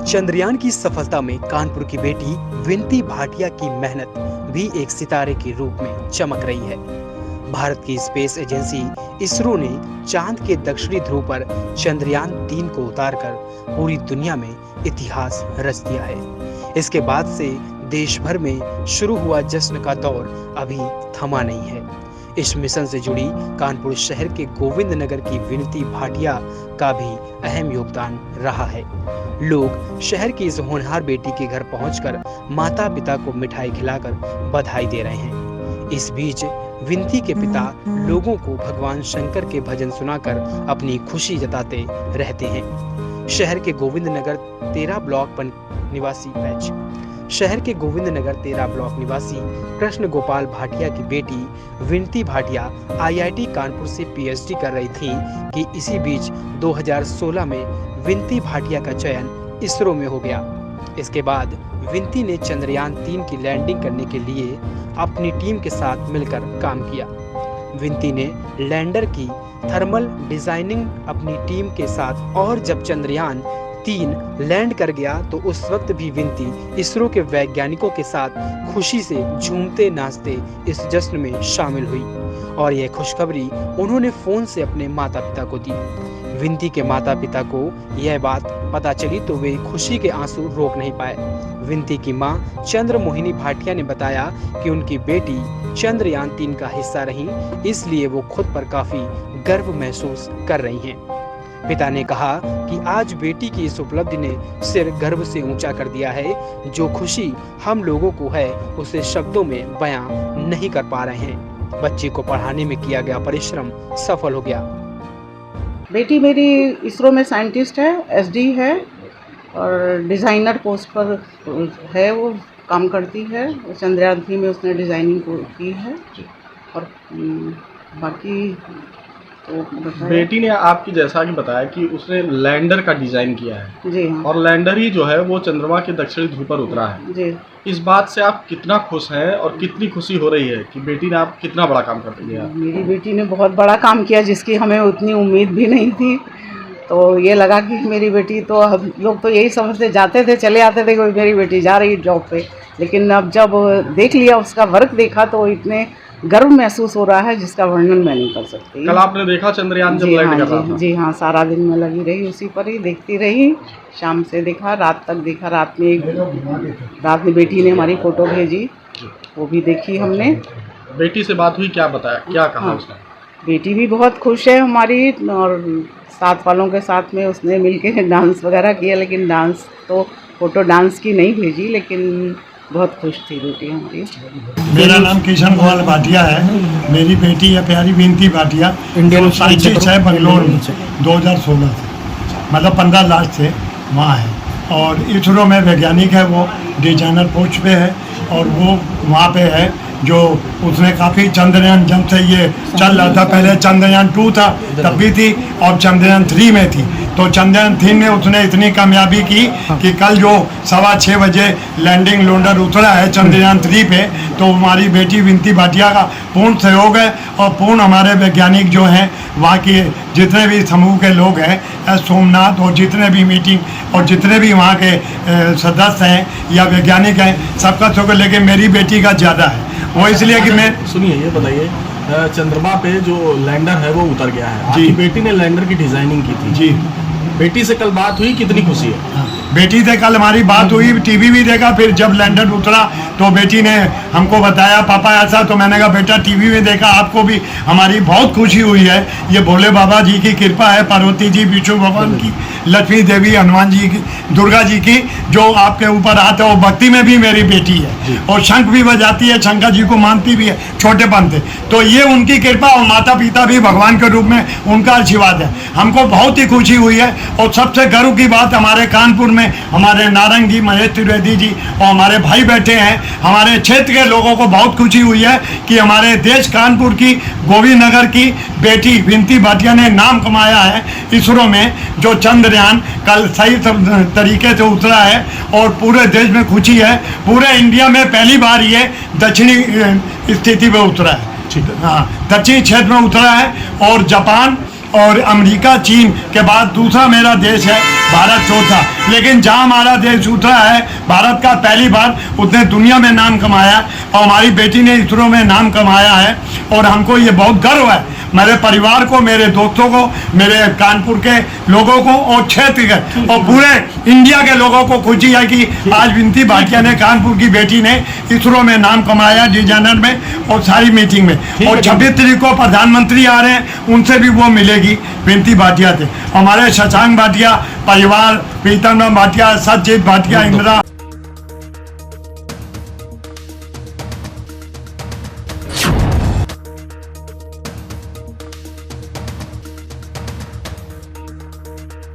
चंद्रयान की सफलता में कानपुर की बेटी विनती भाटिया की मेहनत भी एक सितारे के रूप में चमक रही है। भारत की स्पेस एजेंसी इसरो ने चांद के दक्षिणी ध्रुव पर चंद्रयान 3 को उतारकर पूरी दुनिया में इतिहास रच दिया है। इसके बाद से देश भर में शुरू हुआ जश्न का दौर अभी थमा नहीं है। इस मिशन से जुड़ी कानपुर शहर के गोविंद नगर की विनती भाटिया का भी अहम योगदान रहा है। लोग शहर की इस होनहार बेटी के घर पहुंचकर माता पिता को मिठाई खिलाकर बधाई दे रहे हैं। इस बीच विनती के पिता लोगों को भगवान शंकर के भजन सुनाकर अपनी खुशी जताते रहते हैं। शहर के गोविंद नगर 13 ब्लॉक निवासी कृष्ण गोपाल भाटिया की बेटी विनती भाटिया IIT कानपुर से PhD कर रही थी कि इसी बीच 2016 में विनती भाटिया का चयन इसरो में हो गया। इसके बाद विनती ने चंद्रयान 3 की लैंडिंग करने के लिए अपनी टीम के साथ मिलकर काम किया। विनती ने लैंडर की थर्मल डिजाइनिंग अपनी टीम के साथ, और जब चंद्रयान 3 लैंड कर गया तो उस वक्त भी विनती इसरो के वैज्ञानिकों के साथ खुशी से झूमते नाचते इस जश्न में शामिल हुई और यह खुशखबरी उन्होंने फोन से अपने माता पिता को दी। विनती के माता पिता को यह बात पता चली तो वे खुशी के आंसू रोक नहीं पाए। विनती की मां चंद्रमोहिनी भाटिया ने बताया कि उनकी बेटी चंद्रयान 3 का हिस्सा रही, इसलिए वो खुद पर काफी गर्व महसूस कर रही हैं। पिता ने कहा कि आज बेटी की इस उपलब्धि ने सिर गर्व से ऊंचा कर दिया है। जो खुशी हम लोगों को है उसे शब्दों में बयां नहीं कर पा रहे हैं। बच्ची को पढ़ाने में किया गया परिश्रम सफल हो गया। बेटी मेरी इसरो में साइंटिस्ट है, SD है और डिज़ाइनर पोस्ट पर है, वो काम करती है। चंद्रयान 3 में उसने डिज़ाइनिंग की है और बाकी तो बेटी ने आपकी जैसा कि बताया कि उसने लैंडर का डिज़ाइन किया है। जी हाँ। और लैंडर ही जो है वो चंद्रमा के दक्षिणी ध्रुव पर उतरा है जी। इस बात से आप कितना खुश हैं और कितनी खुशी हो रही है कि बेटी ने आप कितना बड़ा काम कर दिया? मेरी बेटी ने बहुत बड़ा काम किया जिसकी हमें उतनी उम्मीद भी नहीं थी। तो ये लगा कि मेरी बेटी, तो हम लोग तो यही समझते जाते थे चले आते थे कि मेरी बेटी जा रही जॉब पे, लेकिन अब जब देख लिया, उसका वर्क देखा तो इतने गर्व महसूस हो रहा है जिसका वर्णन मैं नहीं कर सकती। कल आपने देखा चंद्रयान जब लैंड कर रहा था? जी हाँ, सारा दिन में लगी रही, उसी पर ही देखती रही। शाम से देखा, रात तक देखा। रात में बेटी ने हमारी फ़ोटो भेजी, वो भी देखी हमने। बेटी से बात हुई, क्या बताया, क्या कहा उसने? बेटी भी बहुत खुश है हमारी, और साथ वालों के साथ में उसने मिलके डांस वगैरह किया, लेकिन डांस तो फ़ोटो डांस की नहीं भेजी, लेकिन बहुत खुश थी बेटी हमारी। मेरा नाम किशन गोपाल भाटिया है। मेरी बेटी है प्यारी विनती भाटिया, इंडियन साइंटिस्ट है बंगलोर में 2016 से, मतलब 15 लाख से वहाँ है। और इसरो में वैज्ञानिक है, वो डिजाइनर पोस्ट पे है और वो वहाँ पे है। जो उसने काफ़ी चंद्रयान जब से ये चल रहा था, पहले चंद्रयान 2 था तब भी थी और चंद्रयान 3 में थी। तो चंद्रयान 3 में उसने इतनी कामयाबी की कि कल जो 6:15 बजे लैंडिंग लैंडर उतरा है चंद्रयान 3 पे, तो हमारी बेटी विनती भाटिया का पूर्ण सहयोग है और पूर्ण हमारे वैज्ञानिक जो हैं वहाँ के जितने भी समूह के लोग हैं, सोमनाथ और जितने भी मीटिंग और जितने भी वहाँ के सदस्य हैं या वैज्ञानिक हैं, सबका सहयोग। लेकिन मेरी बेटी का ज़्यादा है, वो इसलिए कि मैं सुनिए, ये बताइए, चंद्रमा पे जो लैंडर है वो उतर गया है जी। बेटी ने लैंडर की डिजाइनिंग की थी जी। बेटी से कल बात हुई, कितनी खुशी है? हाँ। बेटी से कल हमारी बात हुई, टीवी भी देखा। फिर जब लैंडर उतरा तो बेटी ने हमको बताया पापा ऐसा, तो मैंने कहा बेटा टीवी में देखा, आपको भी हमारी बहुत खुशी हुई है। ये भोले बाबा जी की कृपा है, पार्वती जी, विष्णु भगवान की, लक्ष्मी देवी, हनुमान जी की, दुर्गा जी की, जो आपके ऊपर आते हो। भक्ति में भी मेरी बेटी है और शंख भी बजाती है, शंकर जी को मानती भी है छोटेपन से। तो ये उनकी कृपा, और माता पिता भी भगवान के रूप में उनका आशीर्वाद है। हमको बहुत ही खुशी हुई है। और सबसे गर्व की बात, हमारे कानपुर में हमारे नारंग जी, महेश त्रिवेदी जी और हमारे भाई बैठे हैं। हमारे क्षेत्र के लोगों को बहुत खुशी हुई है कि हमारे देश कानपुर की गोविंद नगर की बेटी विनती भाटिया ने नाम कमाया है इसरो में। जो चंद्रयान कल सही तरीके से उतरा है और पूरे देश में खुशी है। पूरे इंडिया में पहली बार ये दक्षिणी स्थिति में उतरा है। ठीक है, हाँ, दक्षिणी क्षेत्र में उतरा है। और जापान और अमेरिका, चीन के बाद दूसरा मेरा देश है भारत चौथा। लेकिन जहाँ हमारा देश उतरा है भारत का पहली बार, उसने दुनिया में नाम कमाया और हमारी बेटी ने इसरो में नाम कमाया है और हमको ये बहुत गर्व है। मेरे परिवार को, मेरे दोस्तों को, मेरे कानपुर के लोगों को और क्षेत्र के और पूरे इंडिया के लोगों को खुशी है कि आज विनती भाटिया ने, कानपुर की बेटी ने इसरो में नाम कमाया, डिजाइनर में और सारी मीटिंग में। और 26 तारीख को प्रधानमंत्री आ रहे हैं, उनसे भी वो मिलेगी विनती भाटिया से। हमारे शशांक भाटिया परिवार, प्रीतम भाटिया, सचित भाटिया, इंदिरा